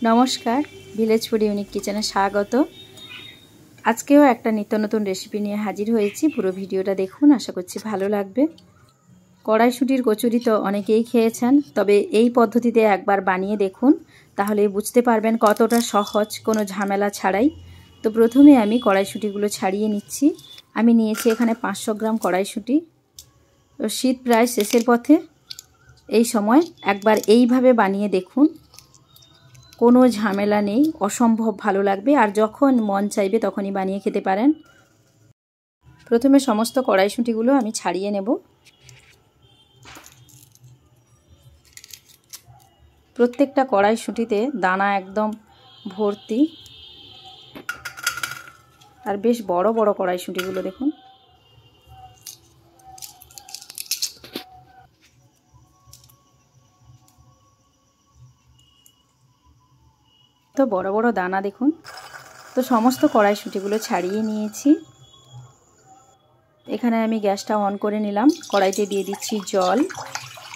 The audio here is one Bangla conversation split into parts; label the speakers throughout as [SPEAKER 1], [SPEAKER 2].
[SPEAKER 1] নমস্কার, ভিলেজ ফুড ইউনিক কিচেনে স্বাগত। আজকেও একটা নিত্য নতুন রেসিপি নিয়ে হাজির হয়েছি। পুরো ভিডিওটা দেখুন, আশা করছি ভালো লাগবে। কড়াইশুঁটির কচুরি তো অনেকেই খেয়েছেন, তবে এই পদ্ধতিতে একবার বানিয়ে দেখুন, তাহলে বুঝতে পারবেন কতটা সহজ, কোনো ঝামেলা ছাড়াই। তো প্রথমে আমি কড়াইশুঁটিগুলো ছাড়িয়ে নিচ্ছি। আমি নিয়েছি এখানে 500 গ্রাম কড়াইশুঁটি। তো শীত প্রায় শেষের পথে, এই সময় একবার এইভাবে বানিয়ে দেখুন, কোনো ঝামেলা নেই, অসম্ভব ভালো লাগবে। আর যখন মন চাইবে তখনই বানিয়ে খেতে পারেন। প্রথমে সমস্ত কড়াইশুঁটিগুলো আমি ছাড়িয়ে নেব। প্রত্যেকটা কড়াইশুঁটিতে দানা একদম ভর্তি, আর বেশ বড় বড় কড়াইশুঁটিগুলো দেখুন। তো বড় বড় দানা দেখুন। তো সমস্ত কড়াইশুঁটিগুলো ছাড়িয়ে নিয়েছি। এখানে আমি গ্যাসটা অন করে নিলাম, কড়াইতে দিয়ে দিচ্ছি জল।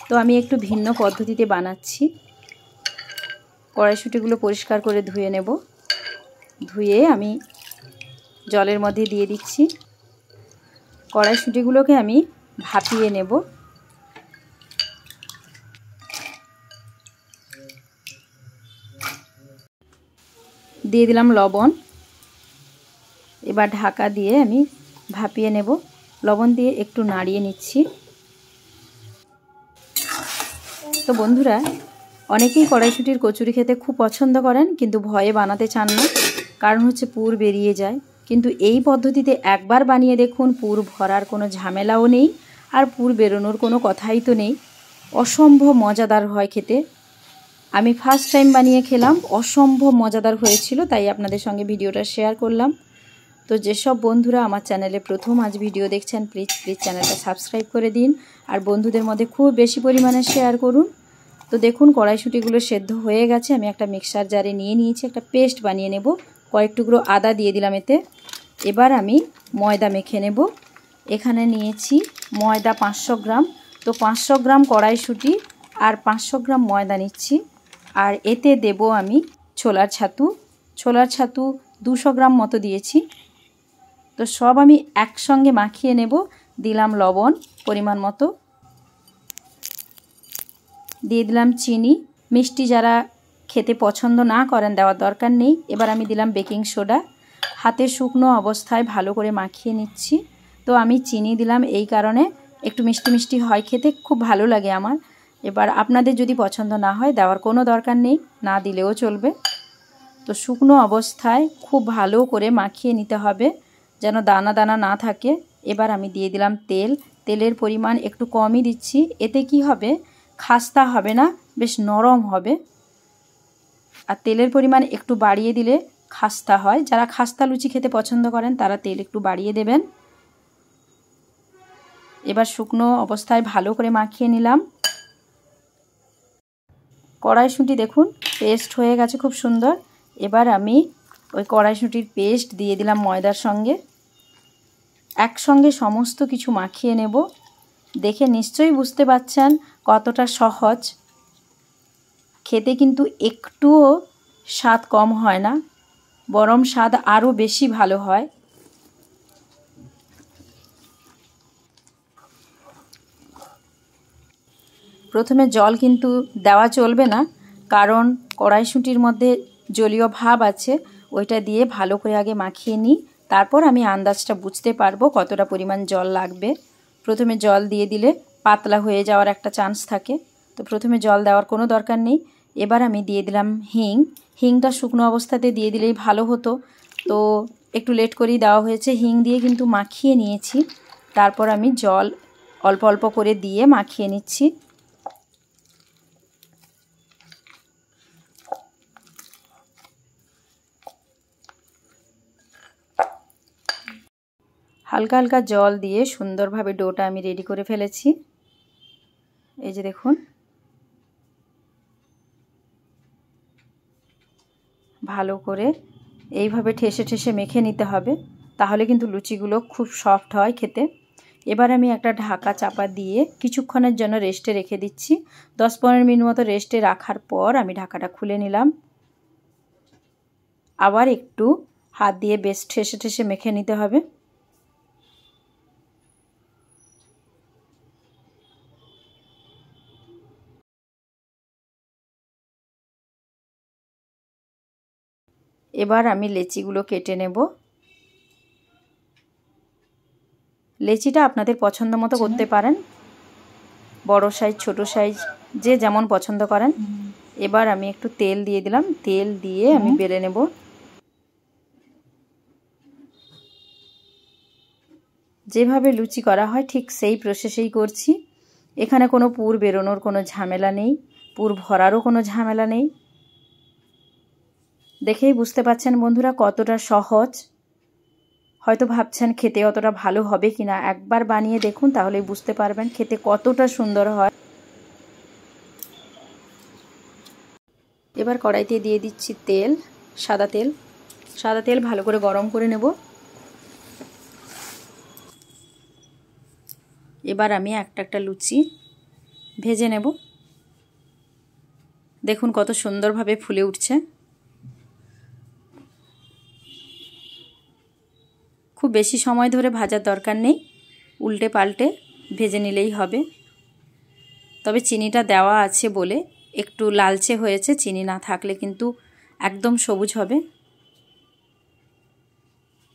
[SPEAKER 1] তো আমি একটু ভিন্ন পদ্ধতিতে বানাচ্ছি। কড়াইশুঁটিগুলো পরিষ্কার করে ধুয়ে নেব। ধুয়ে আমি জলের মধ্যে দিয়ে দিচ্ছি। কড়াইশুঁটিগুলোকে আমি ভাপিয়ে নেব। দিয়ে দিলাম লবণ। এবার ঢাকা দিয়ে আমি ভাপিয়ে নেব। লবণ দিয়ে একটু নাড়িয়ে নিচ্ছি। তো বন্ধুরা, অনেকেই কড়াইশুঁটির কচুরি খেতে খুব পছন্দ করেন, কিন্তু ভয়ে বানাতে চান না, কারণ হচ্ছে পুর বেরিয়ে যায়। কিন্তু এই পদ্ধতিতে একবার বানিয়ে দেখুন, পুর ভরার কোনো ঝামেলাও নেই, আর পুর বেরোনোর কোনো কথাই তো নেই। অসম্ভব মজাদার হয় খেতে। আমি ফার্স্ট টাইম বানিয়ে খেলাম, অসম্ভব মজাদার হয়েছিল, তাই আপনাদের সঙ্গে ভিডিওটা শেয়ার করলাম। তো যেসব বন্ধুরা আমার চ্যানেলে প্রথম আজ ভিডিও দেখছেন, প্লিজ চ্যানেলটা সাবস্ক্রাইব করে দিন, আর বন্ধুদের মধ্যে খুব বেশি পরিমাণে শেয়ার করুন। তো দেখুন কড়াইশুঁটিগুলো সেদ্ধ হয়ে গেছে। আমি একটা মিক্সার জারে নিয়ে নিয়েছি, একটা পেস্ট বানিয়ে নেব। কয়েক টুকরো আদা দিয়ে দিলাম এতে। এবার আমি ময়দা মেখে নেব। এখানে নিয়েছি ময়দা 500 গ্রাম। তো 500 গ্রাম কড়াইশুঁটি আর 500 গ্রাম ময়দা নিচ্ছি। আর এতে দেব আমি ছোলার ছাতু। ছোলার ছাতু 200 গ্রাম মতো দিয়েছি। তো সব আমি একসঙ্গে মাখিয়ে নেব। দিলাম লবণ পরিমাণ মতো, দিয়ে দিলাম চিনি। মিষ্টি যারা খেতে পছন্দ না করেন দেওয়ার দরকার নেই। এবার আমি দিলাম বেকিং সোডা। হাতে শুকনো অবস্থায় ভালো করে মাখিয়ে নিচ্ছি। তো আমি চিনি দিলাম এই কারণে, একটু মিষ্টি মিষ্টি হয় খেতে, খুব ভালো লাগে আমার। এবার আপনাদের যদি পছন্দ না হয় দেওয়ার কোনো দরকার নেই, না দিলেও চলবে। তো শুকনো অবস্থায় খুব ভালো করে মাখিয়ে নিতে হবে, যেন দানা দানা না থাকে। এবার আমি দিয়ে দিলাম তেল। তেলের পরিমাণ একটু কমই দিচ্ছি। এতে কি হবে, খাস্তা হবে না, বেশ নরম হবে। আর তেলের পরিমাণ একটু বাড়িয়ে দিলে খাস্তা হয়। যারা খাস্তা লুচি খেতে পছন্দ করেন তারা তেল একটু বাড়িয়ে দেবেন। এবার শুকনো অবস্থায় ভালো করে মাখিয়ে নিলাম। কড়াইশুঁটি দেখুন পেস্ট হয়ে গেছে খুব সুন্দর। এবার আমি ওই কড়াইশুঁটির পেস্ট দিয়ে দিলাম ময়দার সঙ্গে। একসঙ্গে সমস্ত কিছু মাখিয়ে নেব। দেখে নিশ্চয়ই বুঝতে পারছেন কতটা সহজ। খেতে কিন্তু একটুও স্বাদ কম হয় না, বরং স্বাদ আরও বেশি ভালো হয়। প্রথমে জল কিন্তু দেওয়া চলবে না, কারণ কড়াইশুঁটির মধ্যে জলীয় ভাব আছে। ওইটা দিয়ে ভালো করে আগে মাখিয়ে নিই, তারপর আমি আন্দাজটা বুঝতে পারবো কতটা পরিমাণ জল লাগবে। প্রথমে জল দিয়ে দিলে পাতলা হয়ে যাওয়ার একটা চান্স থাকে, তো প্রথমে জল দেওয়ার কোনো দরকার নেই। এবার আমি দিয়ে দিলাম হিং। হিংটা শুকনো অবস্থাতে দিয়ে দিলেই ভালো হতো, তো একটু লেট করেই দেওয়া হয়েছে। হিং দিয়ে কিন্তু মাখিয়ে নিয়েছি। তারপর আমি জল অল্প অল্প করে দিয়ে মাখিয়ে নিচ্ছি। হালকা হালকা জল দিয়ে সুন্দরভাবে ডোটা আমি রেডি করে ফেলেছি। এই যে দেখুন, ভালো করে এইভাবে ঠেসে ঠেসে মেখে নিতে হবে, তাহলে কিন্তু লুচিগুলো খুব সফট হয় খেতে। এবার আমি একটা ঢাকা চাপা দিয়ে কিছুক্ষণের জন্য রেস্টে রেখে দিচ্ছি। 10-15 মিনিট মতো রেস্টে রাখার পর আমি ঢাকাটা খুলে নিলাম। আবার একটু হাত দিয়ে বেশ ঠেসে ঠেসে মেখে নিতে হবে। এবার আমি লেচিগুলো কেটে নেব। লেচিটা আপনাদের পছন্দ মতো করতে পারেন, বড় সাইজ ছোট সাইজ যে যেমন পছন্দ করেন। এবার আমি একটু তেল দিয়ে দিলাম, তেল দিয়ে আমি বেলে নেব। যেভাবে লুচি করা হয় ঠিক সেই প্রসেসেই করছি। এখানে কোনো পুর বেরোনোর কোনো ঝামেলা নেই, পুর ভরারও কোনো ঝামেলা নেই। দেখেই বুঝতে পারছেন বন্ধুরা কতটা সহজ। হয়তো ভাবছেন খেতে অতটা ভালো হবে কিনা, একবার বানিয়ে দেখুন তাহলে বুঝতে পারবেন খেতে কতটা সুন্দর হয়। এবার কড়াইতে দিয়ে দিচ্ছি তেল, সাদা তেল। সাদা তেল ভালো করে গরম করে নেব। এবার আমি একটা একটা লুচি ভেজে নেব। দেখুন কত সুন্দরভাবে ফুলে উঠছে। খুব বেশি সময় ধরে ভাজার দরকার নেই, উল্টে পাল্টে ভেজে নিলেই হবে। তবে চিনিটা দেওয়া আছে বলে একটু লালচে হয়েছে, চিনি না থাকলে কিন্তু একদম সবুজ হবে।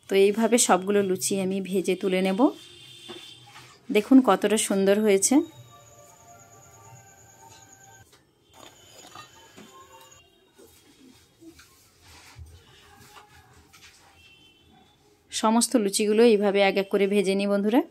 [SPEAKER 1] তো এইভাবে সবগুলো লুচি আমি ভেজে তুলে নেব। দেখুন কতটা সুন্দর হয়েছে। সমস্ত লুচিগুলো এইভাবে এক এক করে ভেজে নিই বন্ধুরা।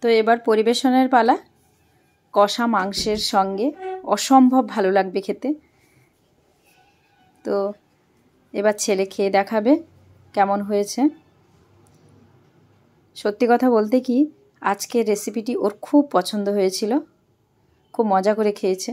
[SPEAKER 1] তো এবার পরিবেশনের পালা। কষা মাংসের সঙ্গে অসম্ভব ভালো লাগবে খেতে। তো এবার ছেলে খেয়ে দেখাবে কেমন হয়েছে। সত্যি কথা বলতে কি আজকের রেসিপিটি ওর খুব পছন্দ হয়েছিল, খুব মজা করে খেয়েছে।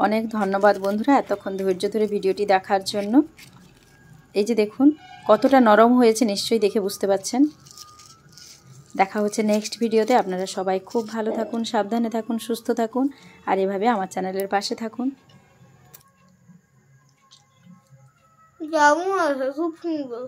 [SPEAKER 1] অনেক ধন্যবাদ বন্ধুরা এতক্ষণ ধৈর্য ধরে ভিডিওটি দেখার জন্য। এই যে দেখুন কতটা নরম হয়েছে, নিশ্চয়ই দেখে বুঝতে পারছেন। দেখা হচ্ছে নেক্সট ভিডিওতে। আপনারা সবাই খুব ভালো থাকুন, সাবধানে থাকুন, সুস্থ থাকুন আর এভাবে আমার চ্যানেলের পাশে থাকুন।
[SPEAKER 2] খুব সুন্দর।